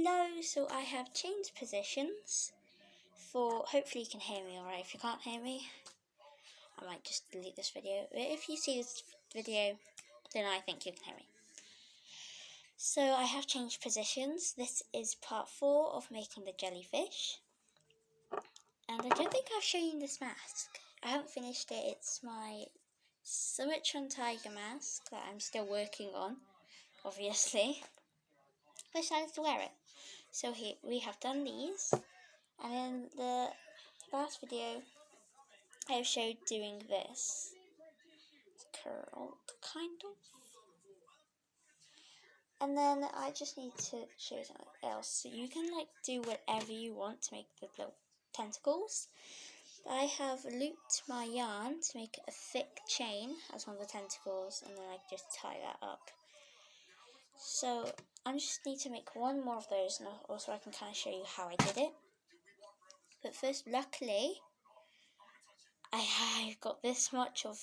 Hello, so I have changed positions for, hopefully you can hear me alright. If you can't hear me, I might just delete this video. But if you see this video, then I think you can hear me. So I have changed positions. This is part 4 of making the jellyfish. And I don't think I've shown you this mask. I haven't finished it. It's my Sumatran tiger mask that I'm still working on, obviously. I decided to wear it. So here we have done these, and in the last video I have showed doing this. It's curled, kind of. And then I just need to show you something else. So you can do whatever you want to make the little tentacles. I have looped my yarn to make a thick chain as one of the tentacles, and then I just tie that up. So I just need to make one more of those, and also I can kind of show you how I did it. But first, luckily, I got this much of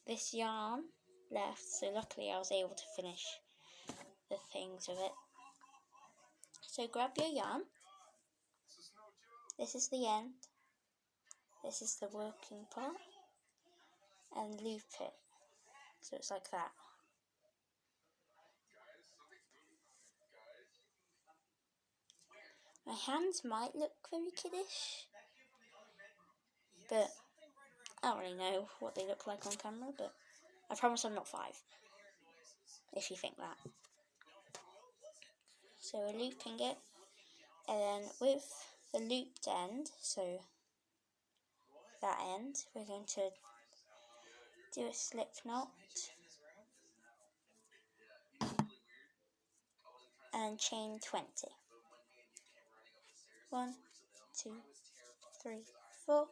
this yarn left, so luckily I was able to finish the things with it. So grab your yarn. This is the end. This is the working part. And loop it. So it's like that. My hands might look very kiddish, but I don't really know what they look like on camera, but I promise I'm not 5, if you think that. So we're looping it, and then with the looped end, so that end, we're going to do a slip knot and chain 20. 1, 2, 3, 4,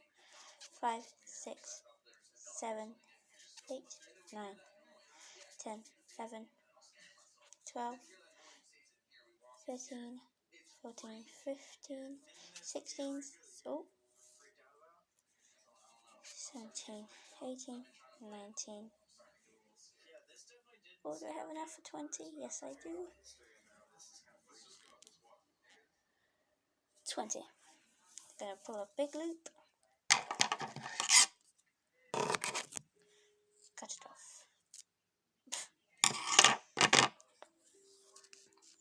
5, 6, 7, 8, 9, 10, 11, 12, 13, 14, 15, 16, 17, 18, 19. Oh, do I have enough for 20? Yes, I do. 20. Gonna pull a big loop. Cut it off.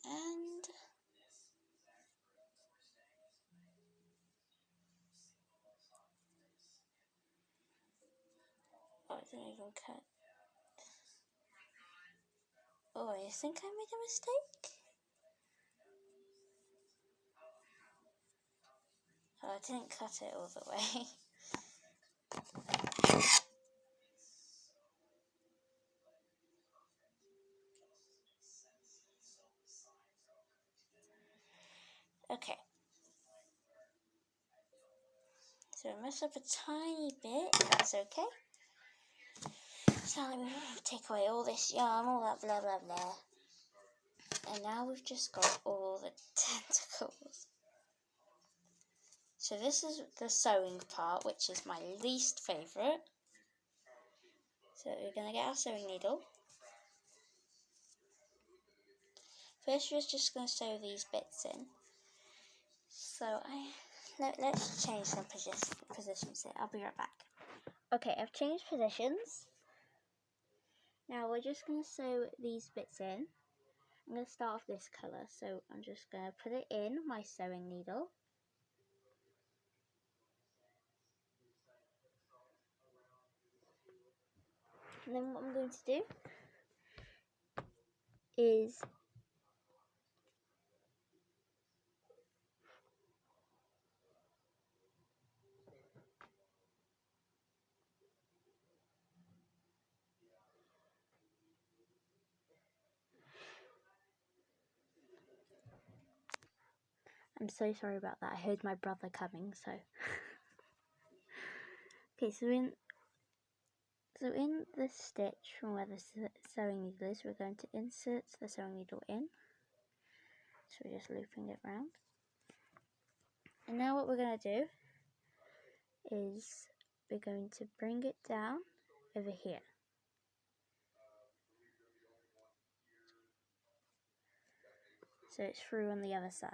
And oh, I didn't even cut. Oh, I think I made a mistake. Oh, I didn't cut it all the way. Okay. So I messed up a tiny bit. That's okay. So let me take away all this yarn, all that blah blah blah. And now we've just got all the tentacles. So this is the sewing part, which is my least favourite. So we're going to get our sewing needle. First we're just going to sew these bits in. So let's change some positions here. I'll be right back. Okay, I've changed positions. Now we're just going to sew these bits in. I'm going to start off this colour, so I'm just going to put it in my sewing needle. And then what I'm going to do is I'm so sorry about that. I heard my brother coming, so okay, so in the stitch from where the sewing needle is, we're going to insert the sewing needle in. So we're just looping it round. And now what we're going to do is we're going to bring it down over here. so it's through on the other side.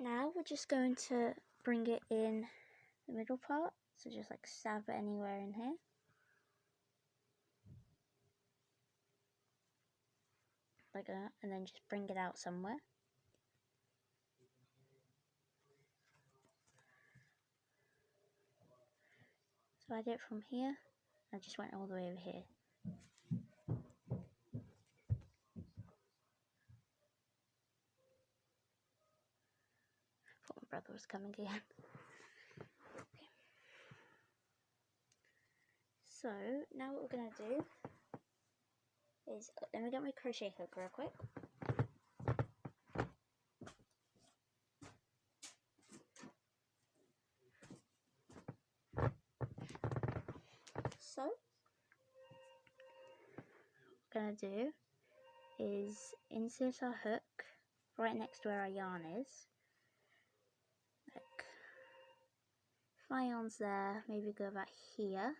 Now we're just going to bring it in the middle part, so just like stab it anywhere in here. Like that, and then just bring it out somewhere. So I did it from here, I just went all the way over here. Thought my brother was coming again. Okay. So now what we're going to do is, let me get my crochet hook real quick. So what we're going to do is insert our hook right next to where our yarn is. Like, if my yarn's there, maybe go about here.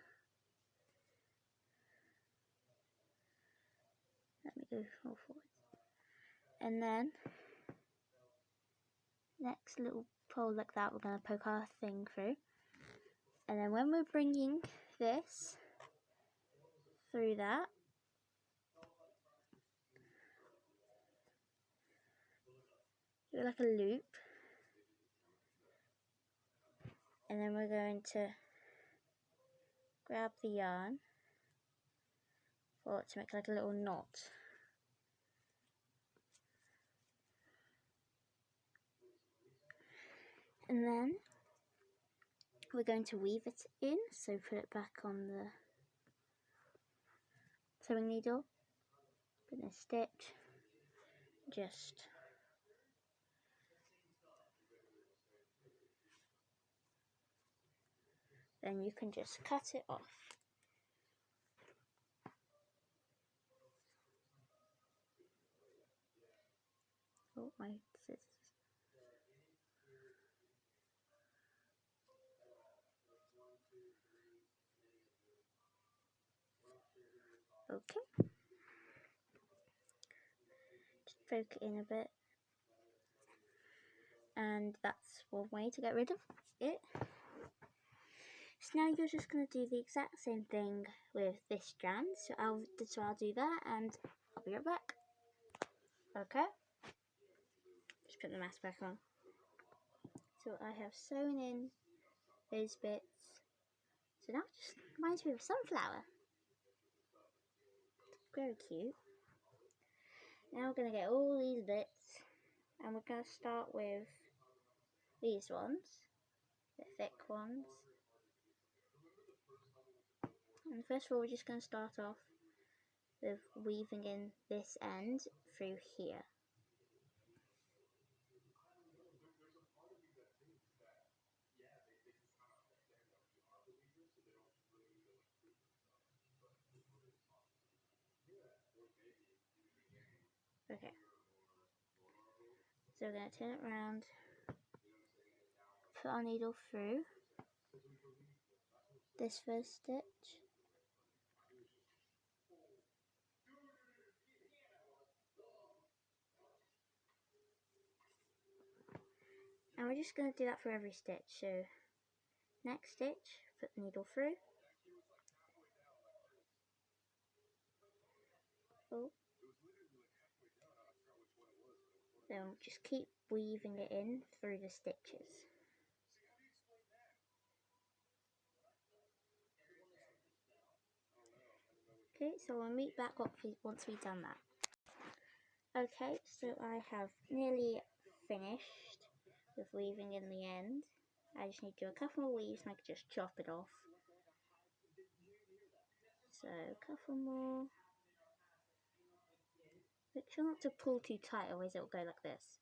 Let me go all forward. And then next little pole like that, we're going to poke our thing through. And then when we're bringing this through that, do like a loop. And then we're going to grab the yarn for it to make like a little knot. And then we're going to weave it in, so put it back on the sewing needle, put in a stitch, just then you can just cut it off. Oh, my scissors. Okay. Just poke it in a bit. And that's one way to get rid of it. So now you're just going to do the exact same thing with this strand. So I'll do that and I'll be right back. Okay. Just put the mask back on. So I have sewn in those bits. So now it just reminds me of a sunflower. Very cute. Now we're going to get all these bits and we're going to start with these ones, the thick ones. And first of all, we're just going to start off with weaving in this end through here. Okay. So we're going to turn it around, put our needle through this first stitch. And we're just going to do that for every stitch. So next stitch, put the needle through. Oh. Then just keep weaving it in through the stitches. Okay, so we'll meet back up once we've done that. Okay, so I have nearly finished with weaving in the end. I just need to do a couple more weaves and I can just chop it off. So a couple more. Make sure not to pull too tight, otherwise it'll go like this.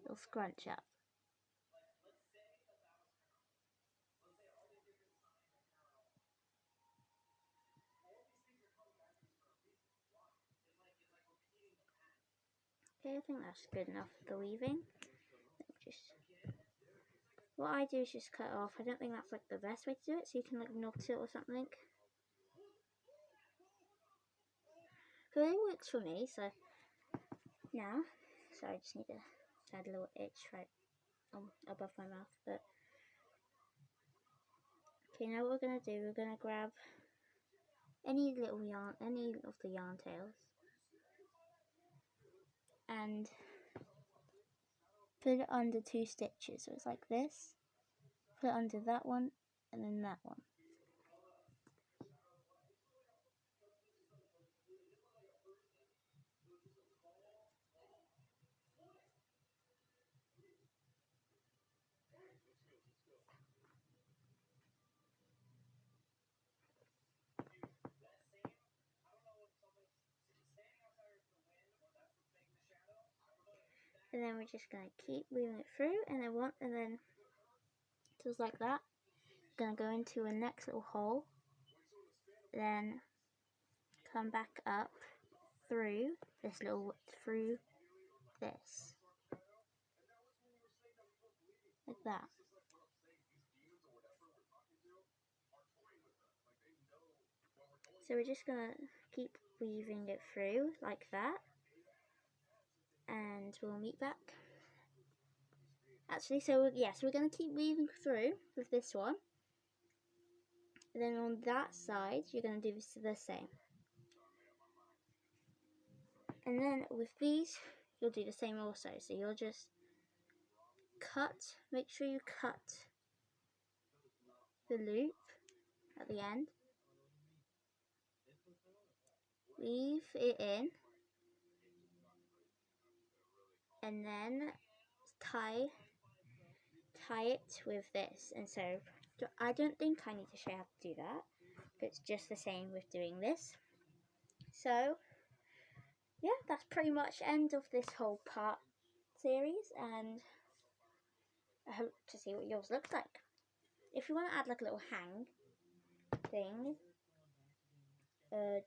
It'll scrunch up. Okay, I think that's good enough for the weaving. Just what I do is just cut it off. I don't think that's like the best way to do it, so you can like knot it or something. So it works for me. So now, I just need to add a little itch right above my mouth. But okay, now what we're gonna do, we're gonna grab any little yarn, any of the yarn tails, and put it under 2 stitches. So it's like this. Put it under that one, and then that one. And then we're just gonna keep weaving it through, and then just like that. Gonna go into a next little hole, then come back up through this, like that. So we're just gonna keep weaving it through like that, and we'll meet back. Actually, so we're gonna keep weaving through with this one, and then on that side you're gonna do the same. And then with these, you'll do the same also. So you'll just make sure you cut the loop at the end, weave it in, and then tie it with this. And so I don't think I need to show you how to do that, but it's just the same with doing this. So yeah, that's pretty much end of this whole part series, and I hope to see what yours looks like. If you want to add like a little hang thing,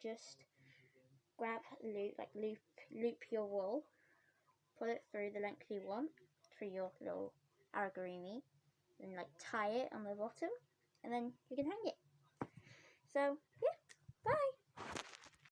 just grab loop your wool, pull it through the length you want through your little aragorimi, and like tie it on the bottom, and then you can hang it. So yeah,